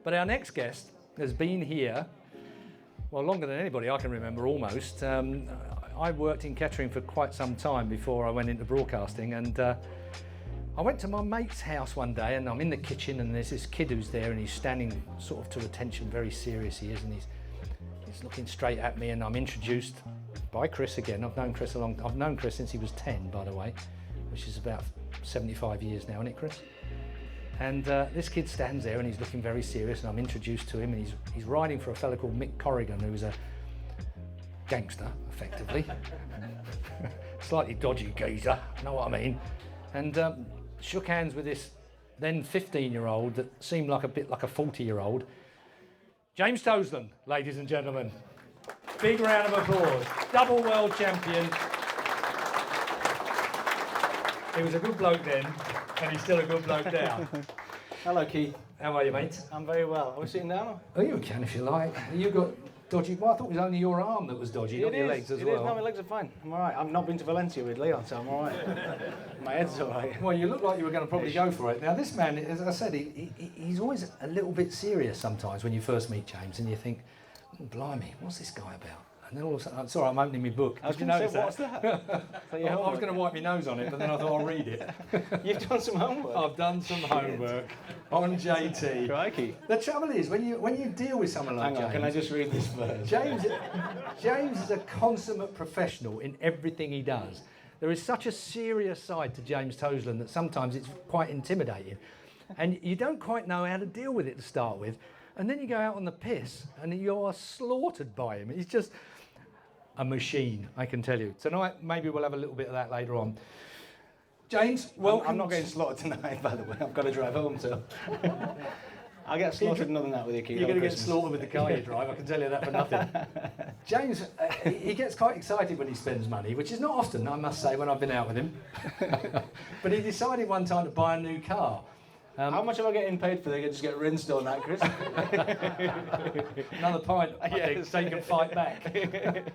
But our next guest has been here, well, longer than anybody I can remember, almost. I worked in Kettering for quite some time before I went into broadcasting, and I went to my mate's house one day, and I'm in the kitchen, and there's this kid who's there, and he's standing sort of to attention, very serious he is, and he's looking straight at me, and I'm introduced by Chris again. I've known Chris since he was 10, by the way, which is about 75 years now, isn't it, Chris? And this kid stands there and he's looking very serious, and I'm introduced to him, and he's riding for a fella called Mick Corrigan, who's a gangster, effectively. Slightly dodgy geezer, you know what I mean? And shook hands with this then 15-year-old that seemed like a bit like a 40-year-old. James Toseland, ladies and gentlemen. Big round of applause. Double world champion. He was a good bloke then, and he's still a good bloke now. Hello, Keith. How are you, mate? I'm very well. Are we sitting down? Oh, you can if you like. You got dodgy. Well, I thought it was only your arm that was dodgy, not your legs as well. It is. No, my legs are fine. I'm all right. I've not been to Valencia with Leon, so I'm all right. My head's all right. Well, you look like you were going to probably go for it. Now, this man, as I said, he's always a little bit serious sometimes when you first meet James, and you think, oh, blimey, what's this guy about? And then all of a sudden, sorry, I'm opening my book. I was going to say, what's that? I was going to wipe my nose on it, but then I thought I'll read it. You've done some homework. I've done some homework on JT. Crikey. The trouble is, when you deal with someone like James... Can I just read this first? James is a consummate professional in everything he does. There is such a serious side to James Toseland that sometimes it's quite intimidating. And you don't quite know how to deal with it to start with. And then you go out on the piss and you're slaughtered by him. He's just a machine, I can tell you. Tonight, maybe we'll have a little bit of that later on. James, welcome. I'm not getting slaughtered tonight, by the way. I've got to drive home, so... I'll get slaughtered another than that with you, Keith. You're going to get slaughtered with the car you drive, I can tell you that for nothing. James, he gets quite excited when he spends money, which is not often, I must say, when I've been out with him. But he decided one time to buy a new car. How much am I getting paid for? They can just get rinsed on that, Chris. Another pint, I think, so you can fight back.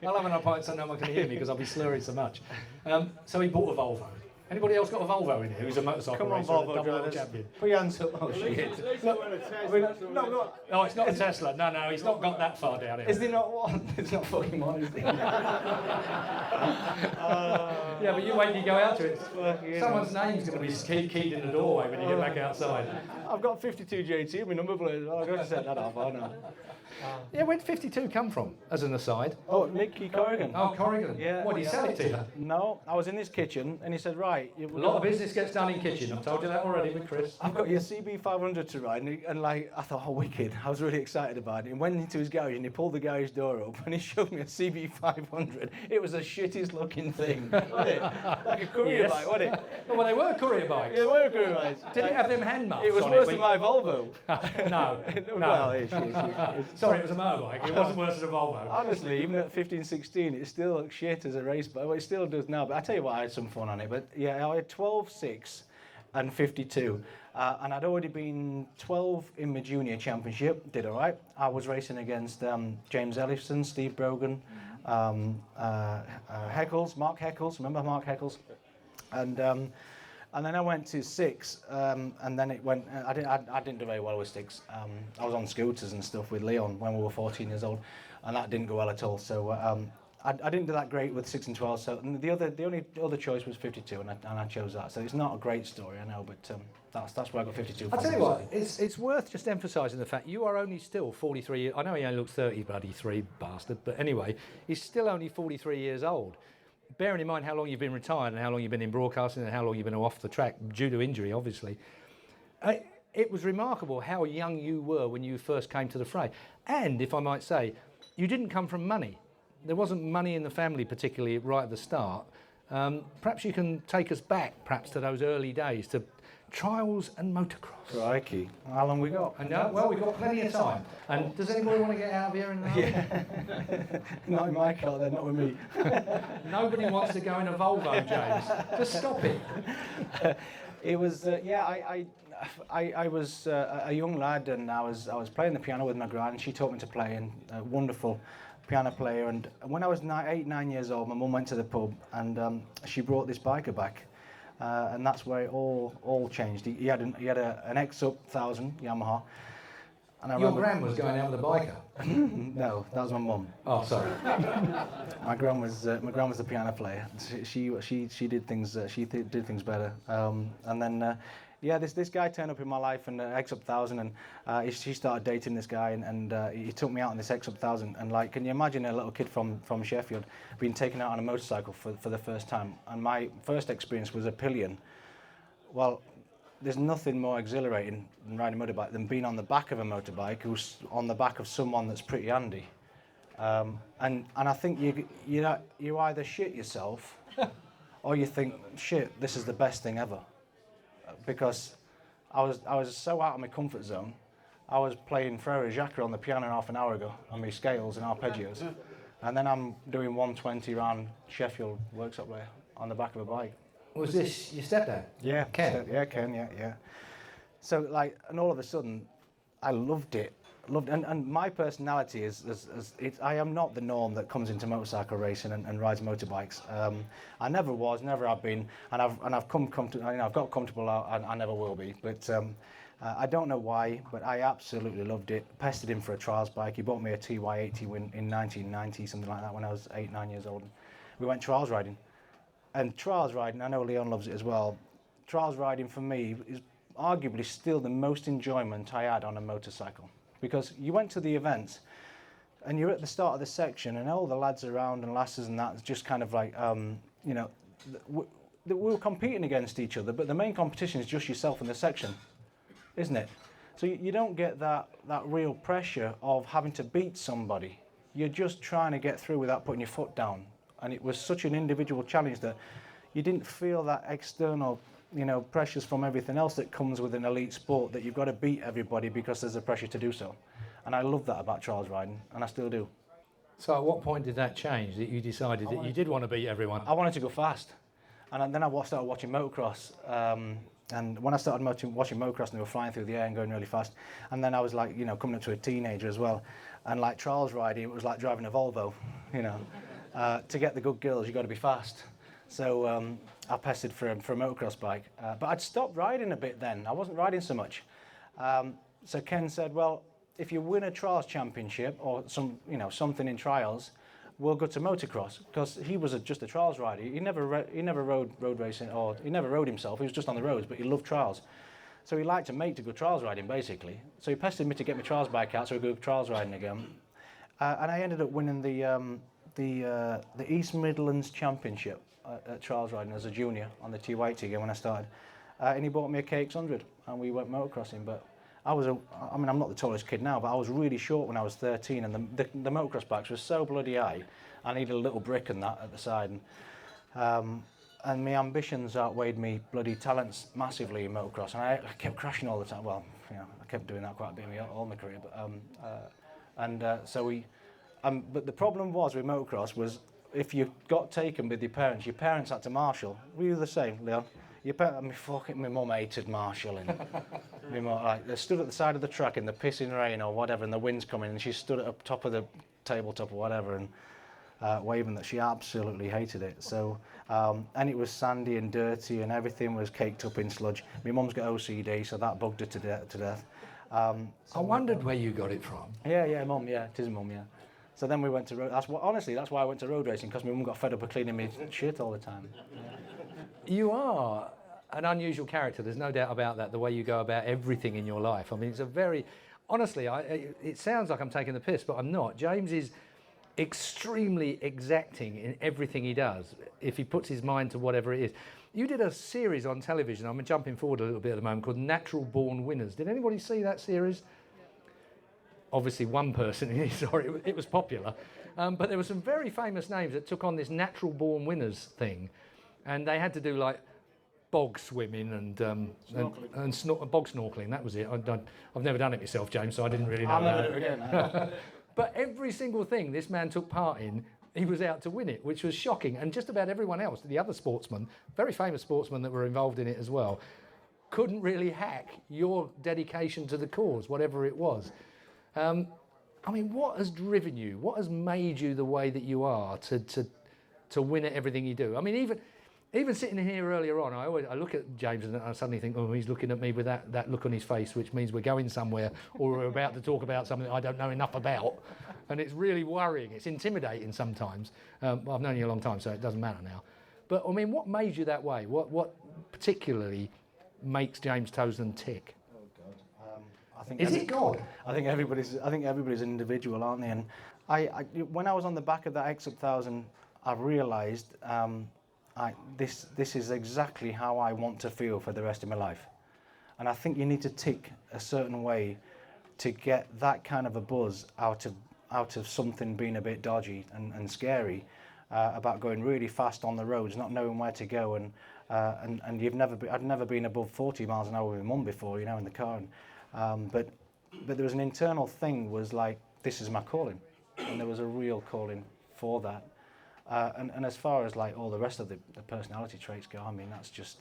I'll have another pint so no one can hear me because I'll be slurring so much. So he bought a Volvo. Anybody else got a Volvo in here who's a motorcycle racer? Come on, Volvo double world drivers. champion? Put your hands up. Oh, shit. No, it's not a Tesla. No, he's not got that far down here. Is there not one? It's not fucking one, is it? Yeah, but you wait till you go out to it. Someone's name's going to be keyed in the doorway when you get back outside. I've got 52 JT on my number plate. I've got to set that up, I know. Yeah, where'd 52 come from, as an aside? Oh, Mickey Corrigan. Oh, Corrigan. Yeah. What, did he sell it to you? No, I was in his kitchen and he said, right. A lot of business gets done in kitchen. I've told you that already with Chris. I've got your CB500 to ride, and like, I thought, oh, wicked. I was really excited about it. And went into his garage and he pulled the garage door up and he showed me a CB500. It was the shittest looking thing, wasn't it? Like a courier bike, wasn't it? Well, they were courier bikes. Yeah, they were courier bikes. Did it have them hand muffs? It was on worse it than my Volvo. No. Well, Sorry, it was a motorbike. It wasn't worse than a Volvo. Honestly, even at 15, 16, it still looks shit as a race bike. Well, it still does now, but I tell you what, I had some fun on it. But yeah, I had 12, 6 and 52. And I'd already been 12 in my junior championship, did all right. I was racing against James Ellison, Steve Brogan, Heckles, Mark Heckles, remember Mark Heckles? And then I went to 6, and then it went. I didn't do very well with 6. I was on scooters and stuff with Leon when we were 14 years old, and that didn't go well at all. So I didn't do that great with 6 and 12. So the only other choice was 52, and I chose that. So it's not a great story, I know, but that's where I got 52. I'll tell you what, it's worth just emphasising the fact you are only still 43 years. I know he only looks 30, bloody 3 bastard, but anyway, he's still only 43 years old. Bearing in mind how long you've been retired and how long you've been in broadcasting and how long you've been off the track due to injury, obviously, it was remarkable how young you were when you first came to the fray. And, if I might say, you didn't come from money. There wasn't money in the family, particularly right at the start. Perhaps you can take us back, perhaps, to those early days, to trials and motocross. Crikey. How long we got? And well, we've got plenty of time. And does anybody want to get out of here? Yeah. Not in my car, then, not with me. Nobody wants to go in a Volvo, James. Just stop it. It was, I was a young lad, and I was playing the piano with my gran, and she taught me to play, and a wonderful piano player. And when I was 8, 9 years old, my mum went to the pub, and she brought this biker back. And that's where it all changed. He had an X-Up 1000 Yamaha, And I Your remember, gran was going out with a biker. no, that was my mum. Oh, sorry. My gran was the piano player. She did things did things better. And then yeah, this guy turned up in my life and X Up 1000, and she started dating this guy, and he took me out on this X Up 1000. And like, can you imagine a little kid from Sheffield being taken out on a motorcycle for the first time? And my first experience was a pillion. Well, there's nothing more exhilarating than riding a motorbike than being on the back of a motorbike who's on the back of someone that's pretty handy. And I think you either shit yourself or you think, shit, this is the best thing ever. Because I was so out of my comfort zone. I was playing Frere Jacques on the piano half an hour ago on my scales and arpeggios. And then I'm doing 120 around Sheffield workshop there on the back of a bike. Was this your stepdad? Yeah, Ken? Ken, yeah. So like, and all of a sudden, I loved it. And my personality is I am not the norm that comes into motorcycle racing and rides motorbikes. I never was, never have been, and I've got comfortable. I never will be, but I don't know why, but I absolutely loved it. Pestered him for a trials bike. He bought me a TY80 in 1990, something like that, when I was 8-9 years old. We went trials riding. And trials riding, I know Leon loves it as well. Trials riding for me is arguably still the most enjoyment I had on a motorcycle. Because you went to the events and you're at the start of the section and all the lads around and lasses and that, just kind of like, we were competing against each other, but the main competition is just yourself in the section, isn't it? So you don't get that real pressure of having to beat somebody. You're just trying to get through without putting your foot down. And it was such an individual challenge that you didn't feel that external, pressures from everything else that comes with an elite sport, that you've got to beat everybody because there's a pressure to do so. And I love that about trials riding, and I still do. So at what point did that change, that you decided that you did want to beat everyone? I wanted to go fast. And then I started watching motocross. And when I started watching motocross, they were flying through the air and going really fast. And then I was like, coming up to a teenager as well. And like trials riding, it was like driving a Volvo, To get the good girls, you've got to be fast. So I pestered for a motocross bike. But I'd stopped riding a bit then. I wasn't riding so much. So Ken said, well, if you win a trials championship or something in trials, we'll go to motocross. Because he was just a trials rider. He never rode road racing, or he never rode himself. He was just on the roads, but he loved trials. So he liked to make to go trials riding, basically. So he pestered me to get my trials bike out so we could go trials riding again. And I ended up winning the East Midlands Championship at trials riding as a junior on the T80 again when I started. And he bought me a KX100 and we went motocrossing. But I'm not the tallest kid now, but I was really short when I was 13, and the motocross bikes were so bloody high. I needed a little brick and that at the side. And my ambitions outweighed me bloody talents massively in motocross, and I kept crashing all the time. Well, I kept doing that quite a bit all my career. But but the problem was with motocross was if you got taken with your parents had to marshal. Were you the same, Leon? My mum hated marshalling. My mum, they stood at the side of the track in the pissing rain or whatever, and the wind's coming, and she stood at the top of the tabletop or whatever, and waving that. She absolutely hated it. So, and it was sandy and dirty, and everything was caked up in sludge. My mum's got OCD, so that bugged her to death. I wondered where you got it from. Yeah, Mum, yeah, it is Mum, yeah. So then we went to road. That's why I went to road racing, because my mum got fed up of cleaning me shit all the time. Yeah. You are an unusual character. There's no doubt about that. The way you go about everything in your life. I mean, it's a very, honestly, it sounds like I'm taking the piss, but I'm not. James is extremely exacting in everything he does. If he puts his mind to whatever it is. You did a series on television. I'm jumping forward a little bit at the moment, called Natural Born Winners. Did anybody see that series? Obviously one person, sorry, it was popular, but there were some very famous names that took on this natural born winners thing, and they had to do like bog swimming and bog snorkeling. That was it. I've never done it myself, James, so I didn't really know. I'll never do it again. But every single thing this man took part in, he was out to win it, which was shocking. And just about everyone else, the other sportsmen, very famous sportsmen that were involved in it as well, couldn't really hack your dedication to the cause, whatever it was. I mean, what has driven you? What has made you the way that you are to win at everything you do? I mean, Even sitting here earlier on, I look at James and I suddenly think, oh, he's looking at me with that look on his face, which means we're going somewhere or we're about to talk about something I don't know enough about. And it's really worrying. It's intimidating sometimes. Well, I've known you a long time, so it doesn't matter now. But I mean, what made you that way? What particularly makes James Toseland tick? Oh God! I think Is it God? I think everybody's an individual, aren't they? And when I was on the back of that X1000, I realised this is exactly how I want to feel for the rest of my life. And I think you need to tick a certain way to get that kind of a buzz out of something being a bit dodgy and scary, about going really fast on the roads, not knowing where to go, and I'd never been above 40 miles an hour with my mum before, in the car, but there was an internal thing, was like, this is my calling, and there was a real calling for that. And as far as like all the rest of the personality traits go, I mean, that's just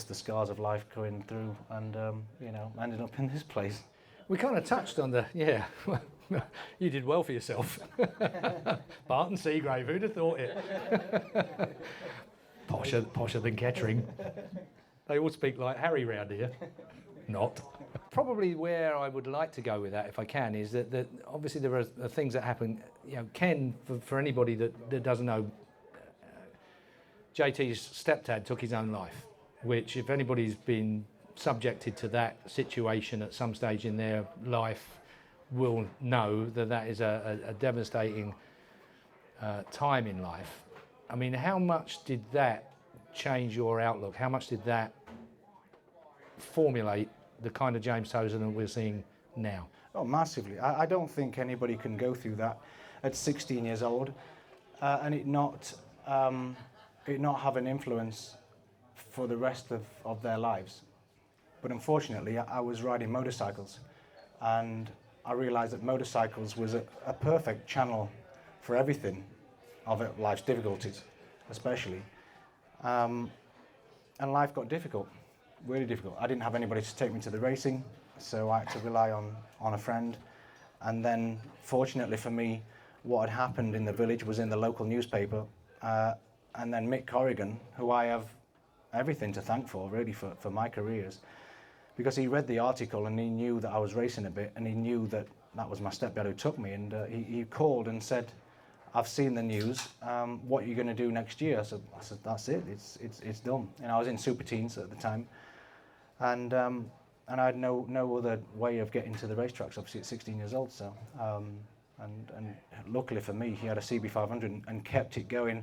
the scars of life going through, and ended up in this place. We kind of touched on you did well for yourself. Barton Seagrave, who'd have thought it? Posher than Kettering. They all speak like Harry round here. Not. Probably where I would like to go with that, if I can, is that obviously there are things that happen. Ken, for anybody that doesn't know, JT's stepdad took his own life, which, if anybody's been subjected to that situation at some stage in their life, will know that is a devastating time in life. I mean, how much did that change your outlook? How much did that formulate the kind of James Toseland we're seeing now? Oh, massively. I don't think anybody can go through that at 16 years old and it not have an influence for the rest of their lives. But unfortunately, I was riding motorcycles, and I realised that motorcycles was a perfect channel for everything of life's difficulties, especially. And life got difficult. Really difficult. I didn't have anybody to take me to the racing, so I had to rely on a friend. And then, fortunately for me, what had happened in the village was in the local newspaper. And then Mick Corrigan, who I have everything to thank for, really, for my careers, because he read the article and he knew that I was racing a bit, and he knew that was my stepdad who took me. And he called and said, "I've seen the news. What are you going to do next year?" I said, "That's it. It's done." And I was in super teens at the time. And I had no other way of getting to the racetracks, obviously at 16 years old. So, and luckily for me, he had a CB500 and kept it going.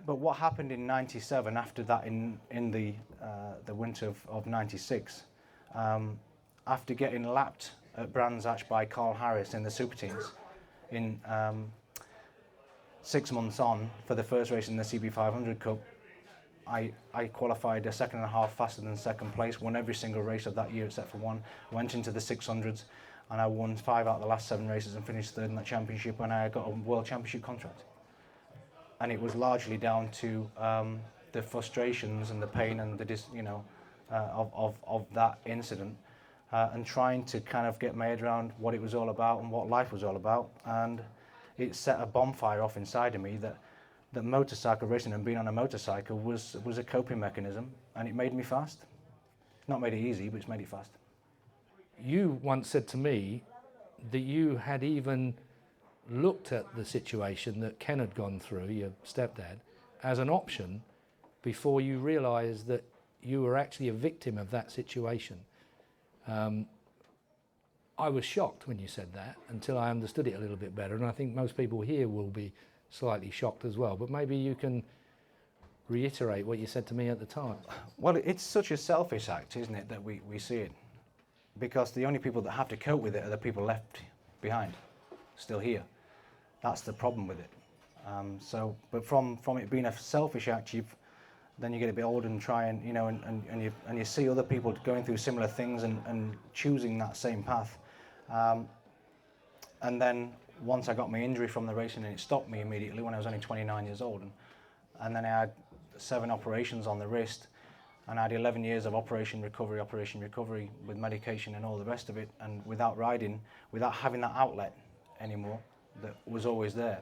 But what happened in '97, after that, in the winter of '96, after getting lapped at Brands Hatch by Carl Harris in the super teens, in 6 months on for the first race in the CB500 Cup, I qualified a second and a half faster than second place, won every single race of that year except for one, went into the 600s, and I won 5 out of the last 7 races and finished third in that championship, and I got a world championship contract. And it was largely down to the frustrations and the pain and the of that incident, and trying to kind of get my head around what it was all about and what life was all about. And it set a bonfire off inside of me that motorcycle racing and being on a motorcycle was a coping mechanism, and it made me fast. Not made it easy, but it's made it fast. You once said to me that you had even looked at the situation that Ken had gone through, your stepdad, as an option before you realised that you were actually a victim of that situation. I was shocked when you said that until I understood it a little bit better, and I think most people here will be slightly shocked as well, but maybe you can reiterate what you said to me at the time. Well, it's such a selfish act, isn't it, that we see it, because the only people that have to cope with it are the people left behind, still here. That's the problem with it. But from it being a selfish act, then you get a bit older and try and and you see other people going through similar things and choosing that same path. And then once I got my injury from the racing, and it stopped me immediately when I was only 29 years old, and then I had 7 operations on the wrist, and I had 11 years of operation recovery with medication and all the rest of it, and without riding, without having that outlet anymore that was always there,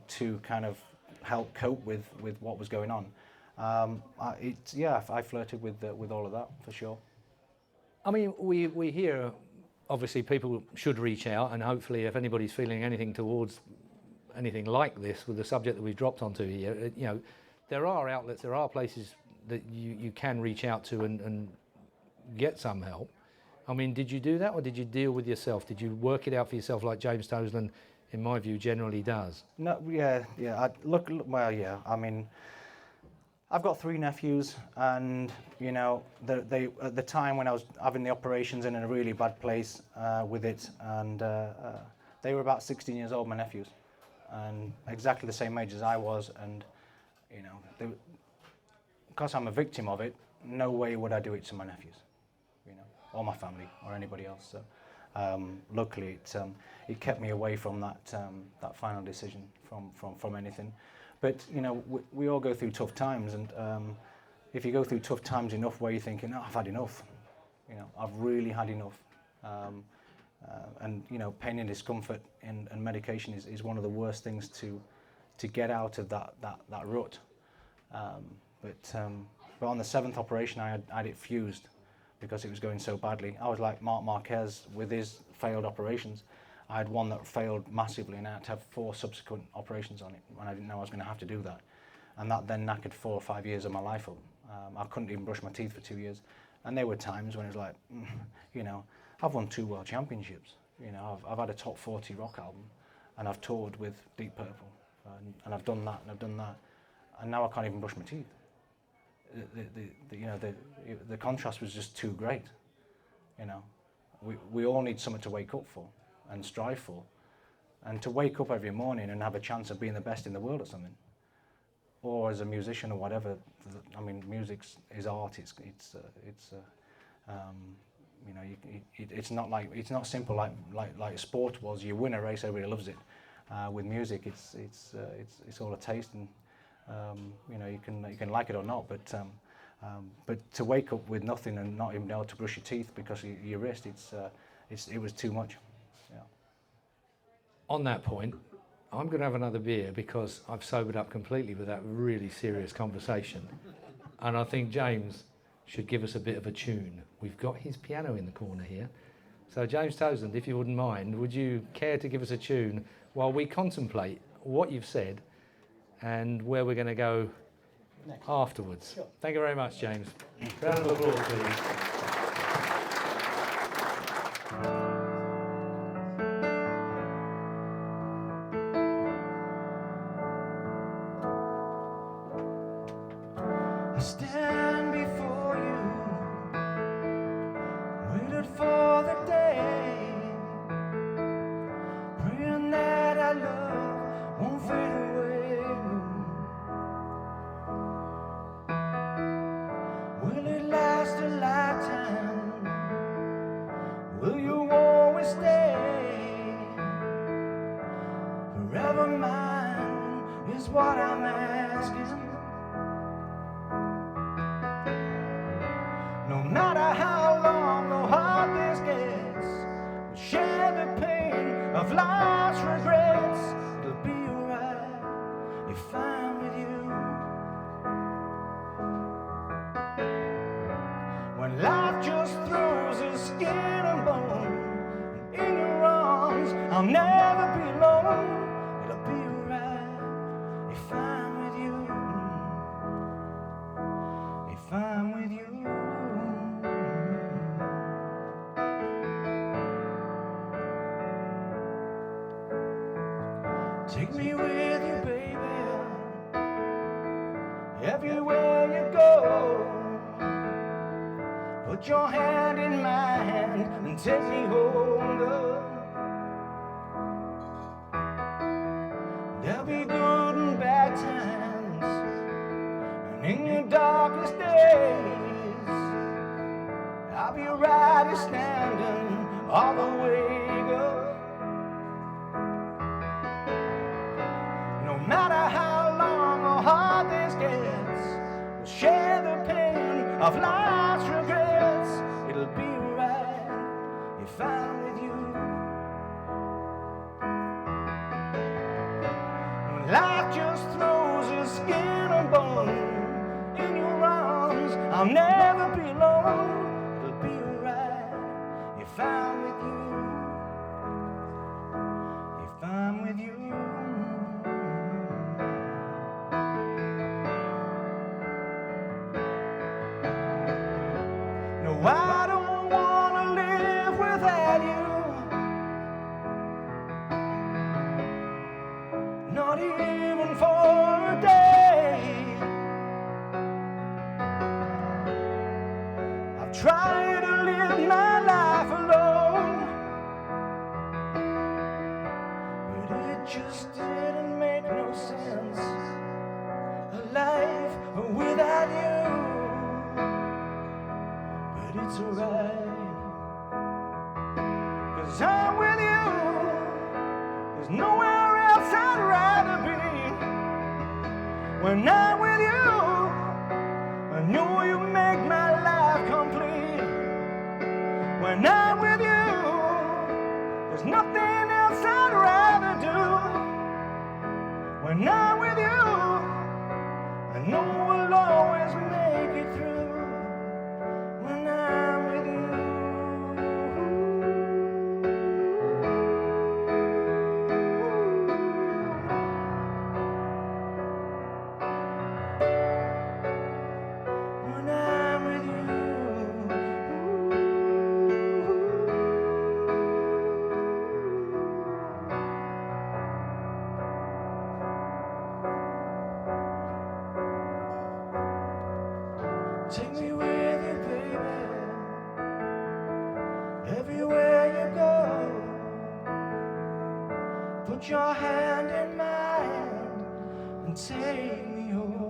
to kind of help cope with what was going on. I flirted with all of that for sure. I mean, we hear, obviously, people should reach out, and hopefully, if anybody's feeling anything towards anything like this with the subject that we've dropped onto here, you know, there are outlets, there are places that you can reach out to and get some help. I mean, did you do that, or did you deal with yourself? Did you work it out for yourself like James Toseland, in my view, generally does? No, yeah. Well, yeah. I mean, I've got 3 nephews, and you know, they at the time when I was having the operations in a really bad place with it, and they were about 16 years old, my nephews, and exactly the same age as I was, and you know, because I'm a victim of it, no way would I do it to my nephews, you know, or my family or anybody else. So luckily, it kept me away from that final decision from anything. But you know, we all go through tough times, and if you go through tough times enough, where you're thinking, "Oh, I've had enough," you know, I've really had enough, and you know, pain and discomfort and medication is one of the worst things to get out of that rut. But on the 7th operation, I had it fused because it was going so badly. I was like Marc Marquez with his failed operations. I had one that failed massively, and I had to have 4 subsequent operations on it when I didn't know I was going to have to do that. And that then knackered 4 or 5 years of my life up. I couldn't even brush my teeth for 2 years. And there were times when it was like, you know, I've won 2 world championships. You know, I've had a top 40 rock album, and I've toured with Deep Purple, and I've done that, and I've done that. And now I can't even brush my teeth. The contrast was just too great. You know, we all need something to wake up for and strive for, and to wake up every morning and have a chance of being the best in the world at something, or as a musician or whatever. I mean, music is art. You know, it's not simple like sport was. You win a race, everybody loves it. With music, it's all a taste, and you know, you can like it or not, but to wake up with nothing and not even be able to brush your teeth because of your wrist, it was too much. Yeah. On that point, I'm going to have another beer because I've sobered up completely with that really serious conversation, and I think James should give us a bit of a tune. We've got his piano in the corner here, so James Toseland, if you wouldn't mind, would you care to give us a tune while we contemplate what you've said and where we're going to go next afterwards? Sure. Thank you very much, James. Round of applause, please. I stand before you, waited for the day, praying that our love won't fade away. Will it last a lifetime? Will you always stay? Forever mine is what I'm asking. No matter how long or hard this gets, we'll share the pain of life's regrets. It'll be alright if I'm with you. When life just throws us skin and bone, and in your arms I'll never be alone. It'll be alright if I'm with you. If I'm with you. Take me with you, baby, everywhere you go. Put your hand in my hand and take me home, girl. There'll be good and bad times, and in your darkest days, I'll be right here standing all the way, girl. No matter how long or hard this gets, we'll share the pain of life's regrets. It'll be alright if I'm with you. When life just throws I'll never be alone. It'll be alright if I'm with you. If I'm with you. No, I don't want to live without you. Not even for a day. I've tried to live my life alone, but it just didn't make no sense. A life without you. But it's alright, 'cause I'm with you. There's nowhere else I'd rather be. When I'm with you, I know you make my life complete. When I'm with you, there's nothing else I'd rather do. When I'm with you, I know we'll always make it through. When I'm with you. When I'm with you. Take me with you, baby, everywhere you go. Put your hand in mine and take me home.